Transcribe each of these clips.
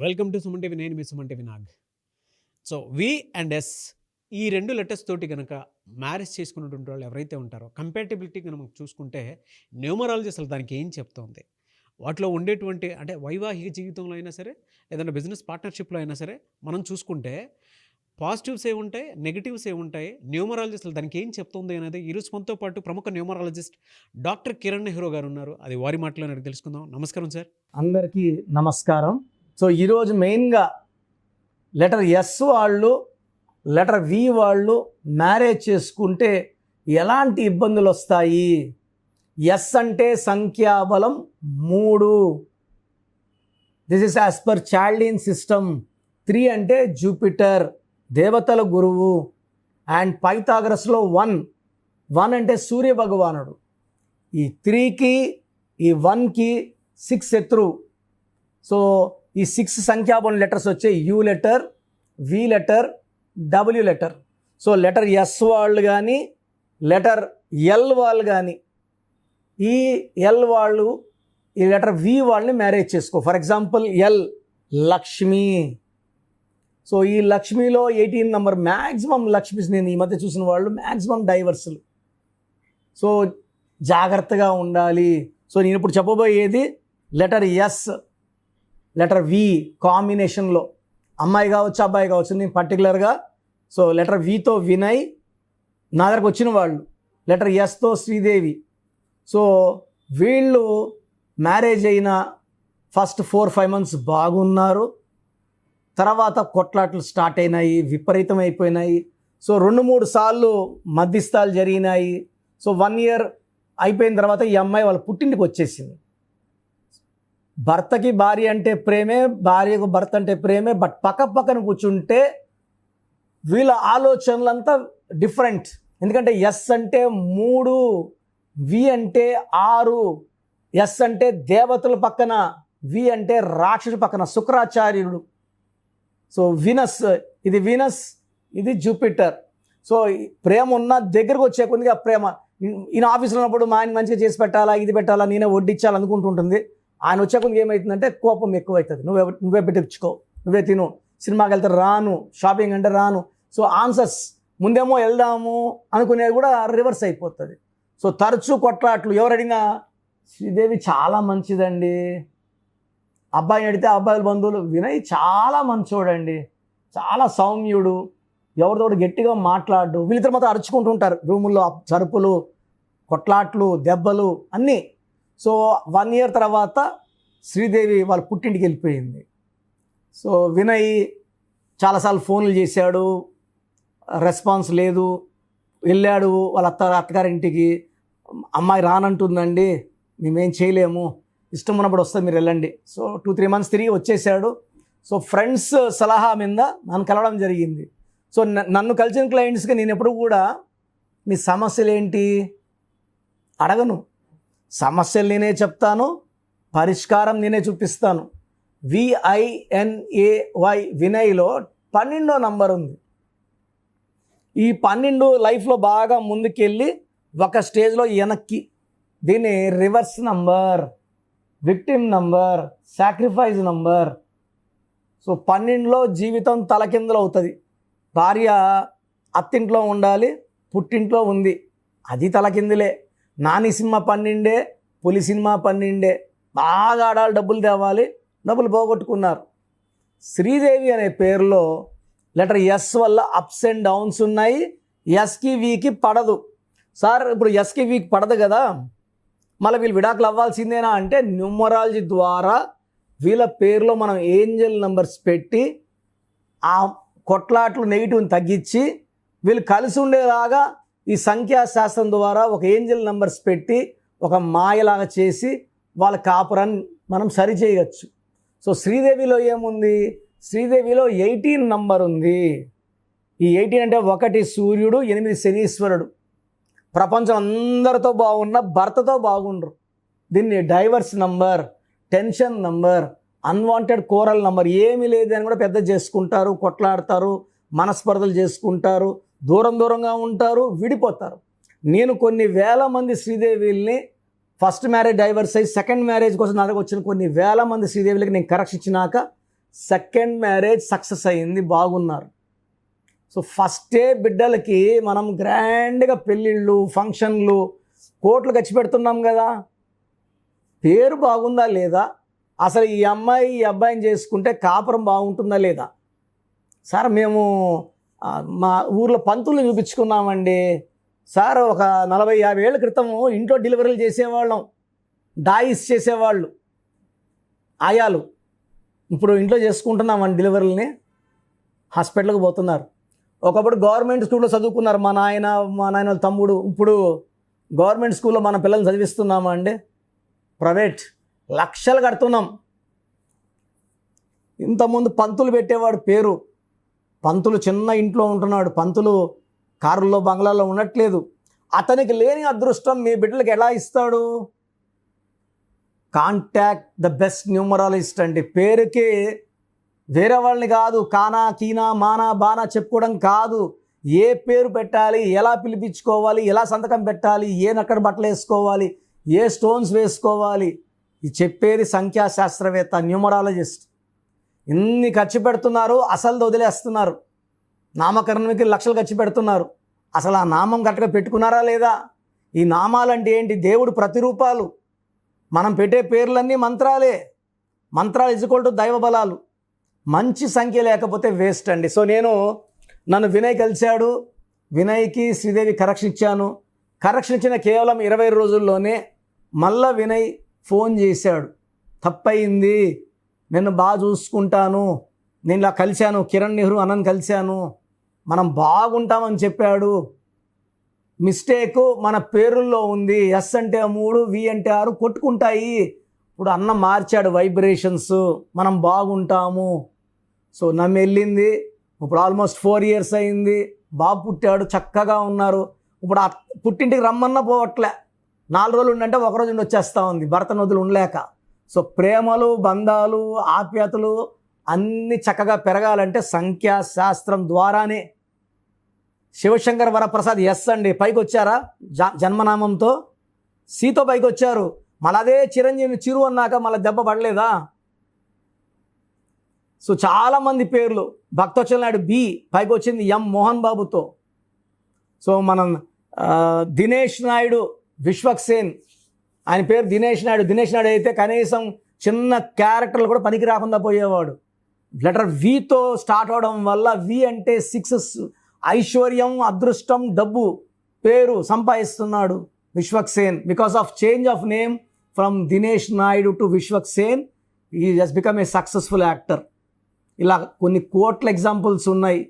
Welcome to Suman TV. నేను మీ Suman TV Nag. So V and S ఈ రెండు లెటర్స్ తోటి కనుక మ్యారేజ్ చేసుకున్నటువంటి వాళ్ళు ఎవరైతే ఉంటారో కంపాటిబిలిటీ కనుక మనం చూసుకుంటే న్యూమరాలజీ అసలు దానికి ఏం చెప్తోంది, వాటిలో ఉండేటువంటి అంటే వైవాహిక జీవితంలో అయినా సరే ఏదైనా బిజినెస్ పార్ట్నర్షిప్లో అయినా సరే మనం చూసుకుంటే పాజిటివ్స్ ఏముంటాయి, నెగిటివ్స్ ఏముంటాయి, న్యూమరాలజీ అసలు దానికి ఏం చెప్తుంది అనేది ఈరోజు మనతో పాటు ప్రముఖ న్యూమరాలజిస్ట్ డాక్టర్ కిరణ్ నెహ్రూ గారు ఉన్నారు. అది వారి మాటలోనే తెలుసుకుందాం. నమస్కారం సార్. అందరికీ నమస్కారం. సో ఈరోజు మెయిన్గా లెటర్ ఎస్ వాళ్ళు లెటర్ వి వాళ్ళు మ్యారేజ్ చేసుకుంటే ఎలాంటి ఇబ్బందులు వస్తాయి. ఎస్ అంటే సంఖ్యాబలం 3, this is as per చాల్డీన్ system. 3 అంటే జూపిటర్, దేవతల గురువు. అండ్ పైథాగరస్లో 1 అంటే సూర్య భగవానుడు. ఈ 3కి ఈ 1కి 6 శత్రువు. సో ఈ 6 సంఖ్యాబలం లెటర్స్ వచ్చాయి you letter, V letter, W letter. So letter S వాళ్ళు కానీ లెటర్ ఎల్ వాళ్ళు కానీ ఈ ఎల్ వాళ్ళు ఈ లెటర్ వి వాళ్ళని మ్యారేజ్ చేసుకో. For example L Lakshmi. So ఈ లక్ష్మిలో 18 నెంబర్ మ్యాక్సిమం లక్ష్మీస్ నేను ఈ మధ్య చూసిన వాళ్ళు మ్యాక్సిమం డైవర్సులు. సో జాగ్రత్తగా ఉండాలి. సో నేను ఇప్పుడు చెప్పబోయేది లెటర్ ఎస్ లెటర్ వి కాంబినేషన్లో అమ్మాయి కావచ్చు అబ్బాయి కావచ్చు. నేను పర్టికులర్గా సో లెటర్ వితో వినయ్ నా దగ్గరకు వచ్చిన వాళ్ళు, లెటర్ ఎస్తో శ్రీదేవి. సో వీళ్ళు మ్యారేజ్ అయిన ఫస్ట్ 4-5 మంత్స్ బాగున్నారు, తర్వాత కొట్లాట్లు స్టార్ట్ అయినాయి, విపరీతం అయిపోయినాయి. సో 2-3 సార్లు మధ్యస్థాలు జరిగినాయి. సో 1 ఇయర్ అయిపోయిన తర్వాత ఈ అమ్మాయి వాళ్ళ పుట్టింటికి వచ్చేసింది. భర్తకి భార్య అంటే ప్రేమే, భార్యకు భర్త అంటే ప్రేమే. బట్ పక్కన కూర్చుంటే వీళ్ళ ఆలోచనలంతా డిఫరెంట్. ఎందుకంటే ఎస్ అంటే 3, వి అంటే 6, ఎస్ అంటే దేవతల పక్కన, వి అంటే రాక్షసు పక్కన శుక్రాచార్యుడు. సో వీనస్, ఇది వీనస్, ఇది జూపిటర్. సో ప్రేమ ఉన్న దగ్గరకు వచ్చే కొద్దిగా ప్రేమ. ఈయన ఆఫీస్లో ఉన్నప్పుడు మా ఆయన మంచిగా చేసి పెట్టాలా, ఇది పెట్టాలా, నేనే వడ్డించాలి అనుకుంటుంటుంది. ఆయన వచ్చే కొద్దిగా ఏమవుతుందంటే కోపం ఎక్కువవుతుంది. నువ్వే పెట్టించుకో, నువ్వే తిను, సినిమాకి వెళ్తే రాను, షాపింగ్ అంటే రాను. సో ఆన్సర్స్ ముందేమో వెళ్దాము అనుకునేది కూడా రివర్స్ అయిపోతుంది. సో తరచూ కొట్లాట్లు. ఎవరు అడిగినా శ్రీదేవి చాలా మంచిదండి, అబ్బాయిని అడిగితే అబ్బాయిల బంధువులు వినయ్ చాలా మంచోడండి, చాలా సౌమ్యుడు, ఎవరితో గట్టిగా మాట్లాడు. వీళ్ళిద్దరు మాత్రం అరుచుకుంటూ ఉంటారు రూముల్లో, చరుపులు, కొట్లాట్లు, దెబ్బలు అన్నీ. సో 1 ఇయర్ తర్వాత శ్రీదేవి వాళ్ళ పుట్టింటికి వెళ్ళిపోయింది. సో వినయ్ చాలాసార్లు ఫోన్లు చేశాడు, రెస్పాన్స్ లేదు. వెళ్ళాడు వాళ్ళ అత్తగారింటికి, అమ్మాయి రానంటుందండి, మేమేం చేయలేము, ఇష్టం ఉన్నప్పుడు వస్తే మీరు వెళ్ళండి. సో 2-3 మంత్స్ తిరిగి వచ్చేసాడు. సో ఫ్రెండ్స్ సలహా మీద నన్ను కలవడం జరిగింది. సో నన్ను కలిసిన క్లయింట్స్కి నేను ఎప్పుడు కూడా మీ సమస్యలు ఏంటి అడగను. సమస్యలు నేనే చెప్తాను, పరిష్కారం నేనే చూపిస్తాను. VINAY వినయ్లో 12వ నంబర్ ఉంది. ఈ 12 లైఫ్లో బాగా ముందుకెళ్ళి ఒక స్టేజ్లో వెనక్కి. దీన్ని reverse number, victim number, sacrifice number. So 12లో జీవితం తలకిందులు అవుతుంది. భార్య అత్తింట్లో ఉండాలి, పుట్టింట్లో ఉంది, అది తలకిందులే. నాని సినిమా 12, పులి సినిమా 12. బాగా ఆడాలి, డబ్బులు తేవాలి, డబ్బులు పోగొట్టుకున్నారు. శ్రీదేవి అనే పేరులో లెటర్ ఎస్ వల్ల అప్స్ అండ్ డౌన్స్ ఉన్నాయి. ఎస్కి వీకి పడదు. సార్ ఇప్పుడు ఎస్కి వీకి పడదు కదా, మళ్ళీ వీళ్ళు విడాకులు అవ్వాల్సిందేనా అంటే న్యూమరాలజీ ద్వారా వీళ్ళ పేరులో మనం ఏంజల్ నెంబర్స్ పెట్టి ఆ కొట్లాట్లు నెగిటివ్ని తగ్గించి వీళ్ళు కలిసి ఉండేలాగా ఈ సంఖ్యాశాస్త్రం ద్వారా ఒక ఏంజల్ నెంబర్స్ పెట్టి ఒక మాయలాగా చేసి వాళ్ళ కాపురాన్ని మనం సరి చేయవచ్చు. సో శ్రీదేవిలో ఏముంది, శ్రీదేవిలో 18 నంబర్ ఉంది. ఈ 18 అంటే 1 సూర్యుడు, 8 శనీశ్వరుడు. ప్రపంచం అందరితో బాగున్న భర్తతో బాగుండ్రు. దీన్ని divorce number, tension number, unwanted coral number. ఏమీ లేదు అని కూడా పెద్ద చేసుకుంటారు, కొట్లాడతారు, మనస్పర్ధలు చేసుకుంటారు, దూరంగా ఉంటారు, విడిపోతారు. నేను కొన్ని వేల మంది శ్రీదేవిల్ని ఫస్ట్ మ్యారేజ్ డైవర్స్ అయ్యి సెకండ్ మ్యారేజ్ కోసం నా దగ్గర వచ్చిన కొన్ని వేల మంది శ్రీదేవులకి నేను కరెక్షన్ ఇచ్చినాక సెకండ్ మ్యారేజ్ సక్సెస్ అయ్యింది, బాగున్నారు. సో ఫస్టే బిడ్డలకి మనం గ్రాండ్గా పెళ్ళిళ్ళు, ఫంక్షన్లు, కోట్లు ఖర్చు పెడుతున్నాం కదా. పేరు బాగుందా లేదా, అసలు ఈ అమ్మాయి ఈ అబ్బాయిని చేసుకుంటే కాపురం బాగుంటుందా లేదా. సార్ మేము మా ఊర్లో పంతులు చూపించుకున్నామండి సార్. ఒక 40-50 ఏళ్ళ క్రితము ఇంట్లో డెలివరీలు చేసేవాళ్ళం, డాయిస్ చేసేవాళ్ళు ఆయాలు. ఇప్పుడు ఇంట్లో చేసుకుంటున్నామండి డెలివరీలని, హాస్పిటల్కి పోతున్నారు. ఒకప్పుడు గవర్నమెంట్ స్కూల్లో చదువుకున్నారు మా నాయన వాళ్ళ తమ్ముడు. ఇప్పుడు గవర్నమెంట్ స్కూల్లో మన పిల్లల్ని చదివిస్తున్నామా అండి? ప్రైవేట్ లక్షలు కడుతున్నాం. ఇంతకుముందు పంతులు పెట్టేవాడు పేరు, పంతులు చిన్న ఇంట్లో ఉంటున్నాడు, పంతులు కారుల్లో బంగ్లాల్లో ఉండట్లేదు. అతనికి లేని అదృష్టం మీ బిడ్డలకు ఎలా ఇస్తాడు? కాంటాక్ట్ ద బెస్ట్ న్యూమరాలజిస్ట్ అండి. పేరుకి వేరే వాళ్ళని కాదు, కానా కీనా మానా బానా చెప్పుకోవడం కాదు. ఏ పేరు పెట్టాలి, ఎలా పిలిపించుకోవాలి, ఎలా సంతకం పెట్టాలి, ఏ నక్కడ బట్టలు వేసుకోవాలి, ఏ స్టోన్స్ వేసుకోవాలి, ఇది చెప్పేది సంఖ్యాశాస్త్రవేత్త, న్యూమరాలజిస్ట్. ఇన్ని ఖర్చు పెడుతున్నారు, అసలు వదిలేస్తున్నారు. నామకరణకి లక్షలు ఖర్చు పెడుతున్నారు. అసలు ఆ నామం కరెక్ట్గా పెట్టుకున్నారా లేదా? ఈ నామాలంటే ఏంటి? దేవుడు ప్రతిరూపాలు. మనం పెట్టే పేర్లన్నీ మంత్రాలే. మంత్రాలు ఇజుకోల్టు దైవ బలాలు. మంచి సంఖ్య లేకపోతే వేస్ట్ అండి. సో నన్ను వినయ్ కలిశాడు, వినయ్కి శ్రీదేవి కరెక్షన్ ఇచ్చాను. కరెక్షన్ ఇచ్చిన కేవలం 20 రోజుల్లోనే మళ్ళా వినయ్ ఫోన్ చేశాడు, తప్పయింది, నేను బాగా చూసుకుంటాను, నేను ఇలా కలిశాను, కిరణ్ నెహ్రూ అన్నని కలిశాను, మనం బాగుంటామని చెప్పాడు. మిస్టేకు మన పేరుల్లో ఉంది. ఎస్ అంటే 3, వి అంటే 6 కొట్టుకుంటాయి. ఇప్పుడు అన్న మార్చాడు వైబ్రేషన్స్, మనం బాగుంటాము. సో నమ్మి వెళ్ళింది. ఇప్పుడు ఆల్మోస్ట్ 4 years అయింది. బాబు పుట్టాడు, చక్కగా ఉన్నారు. ఇప్పుడు పుట్టింటికి రమ్మన్నా పోవట్లే. 4 రోజులు ఉండంటే 1 రోజు ఉండి వచ్చేస్తూ ఉంది, భర్త నదులు ఉండలేక. సో ప్రేమలు, బంధాలు, ఆప్యాయతలు అన్నీ చక్కగా పెరగాలంటే సంఖ్యాశాస్త్రం ద్వారానే. శివశంకర్ వరప్రసాద్ ఎస్ అండి, పైకి వచ్చారా జన్మనామంతో, సీతో పైకి వచ్చారు. మళ్ళీ అదే చిరంజీవిని చిరు అన్నాక మళ్ళీ దెబ్బ పడలేదా? సో చాలామంది పేర్లు, భక్తవత్సల నాయుడు బి పైకి వచ్చింది ఎం మోహన్ బాబుతో. సో మనం దినేష్ నాయుడు విశ్వక్సేన్, ఆయన పేరు దినేష్ నాయుడు. దినేష్ నాయుడు అయితే కనీసం చిన్న క్యారెక్టర్లు కూడా పనికి రాకుండా పోయేవాడు. లెటర్ వితో స్టార్ట్ అవడం వల్ల, వి అంటే 6, ఐశ్వర్యం, అదృష్టం, డబ్బు, పేరు సంపాదిస్తున్నాడు Vishwaksen. Because of change of name from Dinesh Naidu to Vishwaksen, ఈ just become a successful actor. ఇలా కొన్ని కోట్ల ఎగ్జాంపుల్స్ ఉన్నాయి.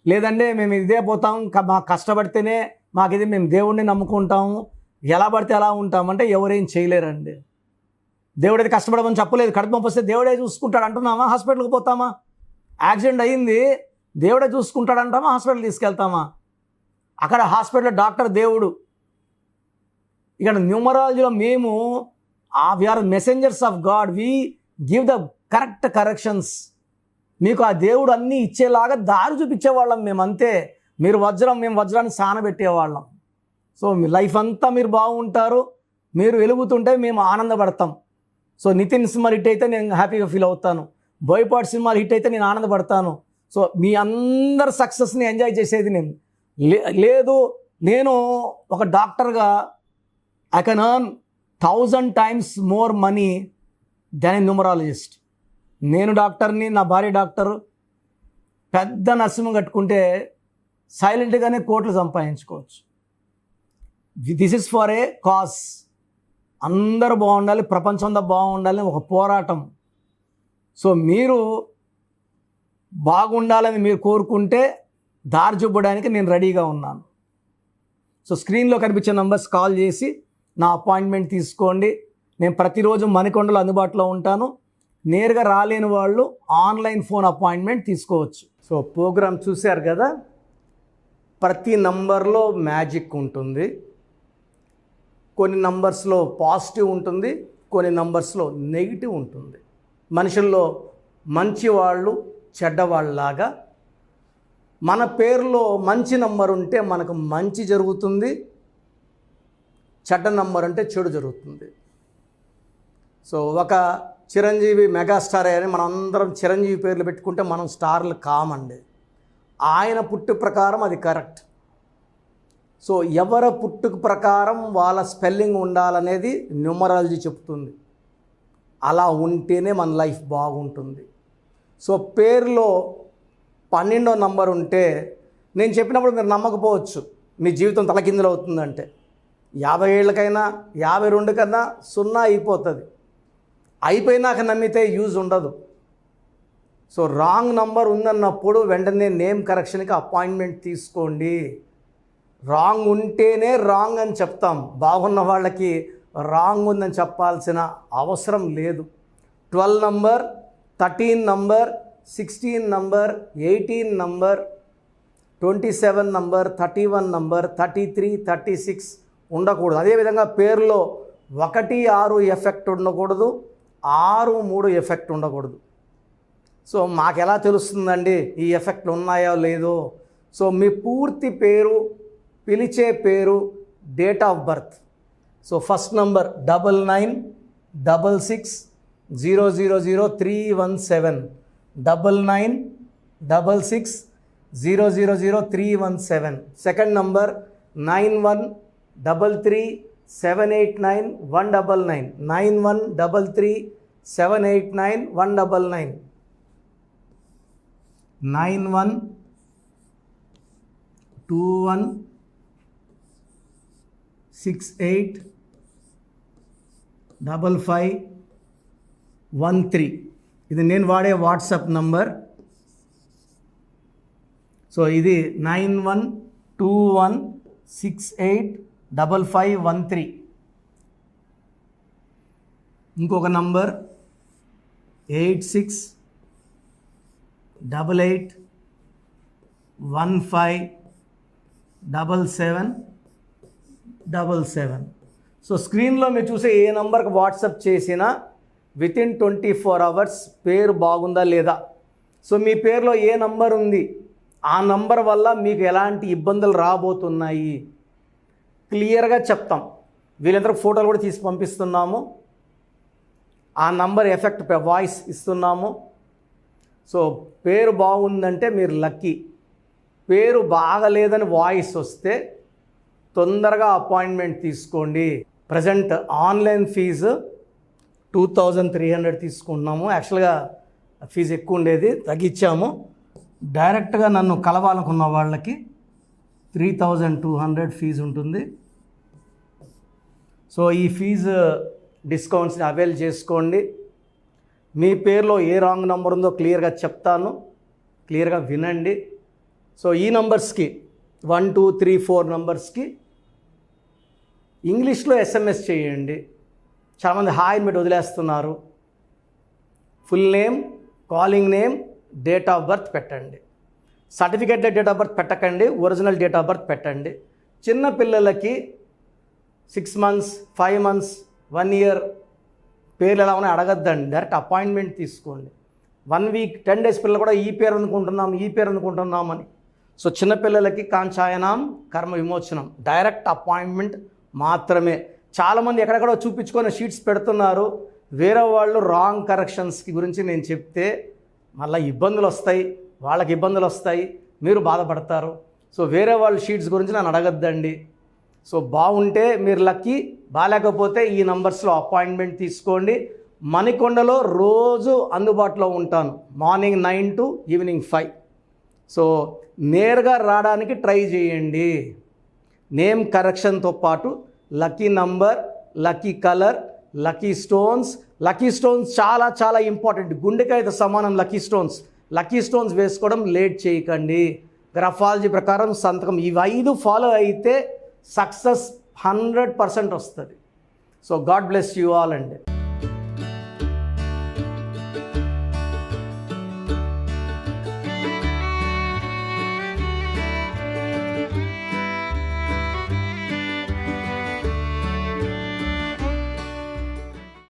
లేదంటే మేము ఇదే పోతాం, మాకు కష్టపడితేనే మాకు ఇది, మేము దేవుడిని నమ్ముకుంటాము, ఎలా పడితే ఎలా ఉంటామంటే ఎవరేం చేయలేరండి. దేవుడైతే కష్టపడమని చెప్పలేదు. కడుపు నొప్పి వస్తే దేవుడే చూసుకుంటాడు అంటున్నామా? హాస్పిటల్కి పోతామా? యాక్సిడెంట్ అయింది, దేవుడే చూసుకుంటాడు అంటామా? హాస్పిటల్ తీసుకెళ్తామా? అక్కడ హాస్పిటల్ డాక్టర్ దేవుడు. ఇక్కడ న్యూమరాలజీలో మేము we are messengers of God. We give the correct corrections. మీకు ఆ దేవుడు అన్నీ ఇచ్చేలాగా దారి చూపించేవాళ్ళం మేము, అంతే. మీరు వజ్రం, మేము వజ్రాన్ని సానబెట్టేవాళ్ళం. సో మీ లైఫ్ అంతా మీరు బాగుంటారు, మీరు వెలుగుతుంటే మేము ఆనందపడతాం. సో నితిన్ సినిమా హిట్ అయితే నేను హ్యాపీగా ఫీల్ అవుతాను, బోయపాటి సినిమాలు హిట్ అయితే నేను ఆనందపడతాను. సో మీ అందరి సక్సెస్ని ఎంజాయ్ చేసేది నేను. లేదు, నేను ఒక డాక్టర్గా I can earn 1000 times more money than A numerologist. నేను డాక్టర్ని, నా భార్య డాక్టరు, పెద్ద నర్సింహం కట్టుకుంటే సైలెంట్గానే కోట్లు సంపాదించుకోవచ్చు. This is for a cause. అందరూ బాగుండాలి, ప్రపంచం అంతా బాగుండాలని ఒక పోరాటం. సో మీరు బాగుండాలని మీరు కోరుకుంటే దారి చూపడానికి నేను రెడీగా ఉన్నాను. సో స్క్రీన్లో కనిపించే నంబర్స్ కాల్ చేసి నా అపాయింట్మెంట్ తీసుకోండి. నేను ప్రతిరోజు మణికొండలో అందుబాటులో ఉంటాను. నేరుగా రాలేని వాళ్ళు ఆన్లైన్ ఫోన్ అపాయింట్మెంట్ తీసుకోవచ్చు. సో ప్రోగ్రామ్ చూశారు కదా, ప్రతి నంబర్లో మ్యాజిక్ ఉంటుంది. కొన్ని నంబర్స్లో పాజిటివ్ ఉంటుంది, కొన్ని నంబర్స్లో నెగిటివ్ ఉంటుంది. మనుషుల్లో మంచి వాళ్ళు, చెడ్డవాళ్ళలాగా మన పేరులో మంచి నంబర్ ఉంటే మనకు మంచి జరుగుతుంది, చెడ్డ నంబర్ అంటే చెడు జరుగుతుంది. సో ఒక చిరంజీవి మెగాస్టార్ అని మనం అందరం చిరంజీవి పేర్లు పెట్టుకుంటే మనం స్టార్లు కామండి. ఆయన పుట్టు ప్రకారం అది కరెక్ట్. సో ఎవరి పుట్టుక ప్రకారం వాళ్ళ స్పెల్లింగ్ ఉండాలనేది న్యూమరాలజీ చెప్తుంది. అలా ఉంటేనే మన లైఫ్ బాగుంటుంది. సో పేరులో 12వ నంబర్ ఉంటే నేను చెప్పినప్పుడు మీరు నమ్మకపోవచ్చు, మీ జీవితం తలకిందులు అవుతుందంటే. 50 ఏళ్ళకైనా 52 కన్నా 0 అయిపోతుంది. అయిపోయినాక నమ్మితే యూజ్ ఉండదు. సో రాంగ్ నంబర్ ఉందన్నప్పుడు వెంటనే నేమ్ కరెక్షన్కి అపాయింట్మెంట్ తీసుకోండి. రాంగ్ ఉంటేనే రాంగ్ అని చెప్తాం. బాగున్న వాళ్ళకి రాంగ్ ఉందని చెప్పాల్సిన అవసరం లేదు. 12 number, 13 number, 16 number, 18 number, 27 number, 31 number, 33, 36 ఉండకూడదు. అదేవిధంగా పేరులో 1, 6 ఎఫెక్ట్ ఉండకూడదు, 6, 3 ఎఫెక్ట్ ఉండకూడదు. సో మాకు ఎలా తెలుస్తుందండి ఈ ఎఫెక్ట్లు ఉన్నాయో లేదో? సో మీ పూర్తి పేరు, పిలిచే పేరు, date of birth. So first number 9966000317, 9966000317. Second number 9133789199, 9133789199, 9121685513. ఇది నేను వాడే వాట్సాప్ నంబర్. సో ఇది 9121685513. ఇంకొక నంబర్ 8688157777. సో స్క్రీన్లో మీరు చూసే ఏ నంబర్కి వాట్సాప్ చేసినా వితిన్ 24 అవర్స్ పేరు బాగుందా లేదా, సో మీ పేరులో ఏ నంబర్ ఉంది, ఆ నంబర్ వల్ల మీకు ఎలాంటి ఇబ్బందులు రాబోతున్నాయి క్లియర్గా చెప్తాం. వీళ్ళందరూ ఫోటోలు కూడా తీసి పంపిస్తున్నాము. ఆ నంబర్ ఎఫెక్ట్ వాయిస్ ఇస్తున్నాము. సో పేరు బాగుందంటే మీరు లక్కీ. పేరు బాగలేదని వాయిస్ వస్తే తొందరగా అపాయింట్మెంట్ తీసుకోండి. ప్రజెంట్ ఆన్లైన్ ఫీజు 2300 తీసుకుంటున్నాము. యాక్చువల్గా ఫీజు ఎక్కువ ఉండేది, తగ్గించాము. డైరెక్ట్గా నన్ను కలవాలనుకున్న వాళ్ళకి 3200 ఫీజు ఉంటుంది. సో ఈ ఫీజు డిస్కౌంట్స్ని అవైల్ చేసుకోండి. మీ పేరులో ఏ రాంగ్ నెంబర్ ఉందో క్లియర్గా చెప్తాను, క్లియర్గా వినండి. సో ఈ నంబర్స్కి 1, 2, 3, 4 నంబర్స్కి ఇంగ్లీష్లో SMS చేయండి. చాలామంది హాయ్ పెట్టి వదిలేస్తున్నారు. Full name, calling name, date of birth పెట్టండి. సర్టిఫికేట్ డేట్ ఆఫ్ బర్త్ పెట్టకండి, ఒరిజినల్ డేట్ ఆఫ్ బర్త్ పెట్టండి. చిన్న పిల్లలకి 6 months, 5 months, 1 year పేర్లు ఎలా ఉన్నాయి అడగద్దండి, డైరెక్ట్ అపాయింట్మెంట్ తీసుకోండి. 1 week, 10 days పిల్లలు కూడా ఈ పేరు అనుకుంటున్నాం అని. సో చిన్నపిల్లలకి కాంచాయనం కర్మ విమోచనం, డైరెక్ట్ అపాయింట్మెంట్ మాత్రమే. చాలామంది ఎక్కడెక్కడో చూపించుకొని షీట్స్ పెడుతున్నారు. వేరే వాళ్ళు రాంగ్ కరెక్షన్స్కి గురించి నేను చెప్తే మళ్ళీ ఇబ్బందులు వస్తాయి, వాళ్ళకి ఇబ్బందులు వస్తాయి, మీరు బాధపడతారు. సో వేరే వాళ్ళ షీట్స్ గురించి నన్ను అడగద్దండి. సో బాగుంటే మీరు లక్కీ, బాగాలేకపోతే ఈ నంబర్స్లో అపాయింట్మెంట్ తీసుకోండి. మణికొండలో రోజు అందుబాటులో ఉంటాను, మార్నింగ్ 9 to ఈవినింగ్ 5. సో నేరుగా రావడానికి ట్రై చేయండి. నేమ్ కరెక్షన్తో పాటు lucky number, lucky colour, lucky stones చాలా చాలా ఇంపార్టెంట్. గుండెకాయతో సమానం లక్కీ స్టోన్స్ వేసుకోవడం లేట్ చేయకండి. గ్రఫాలజీ ప్రకారం సంతకం, ఇవి 5 ఫాలో అయితే సక్సెస్ 100% వస్తుంది. So God bless you all అండి.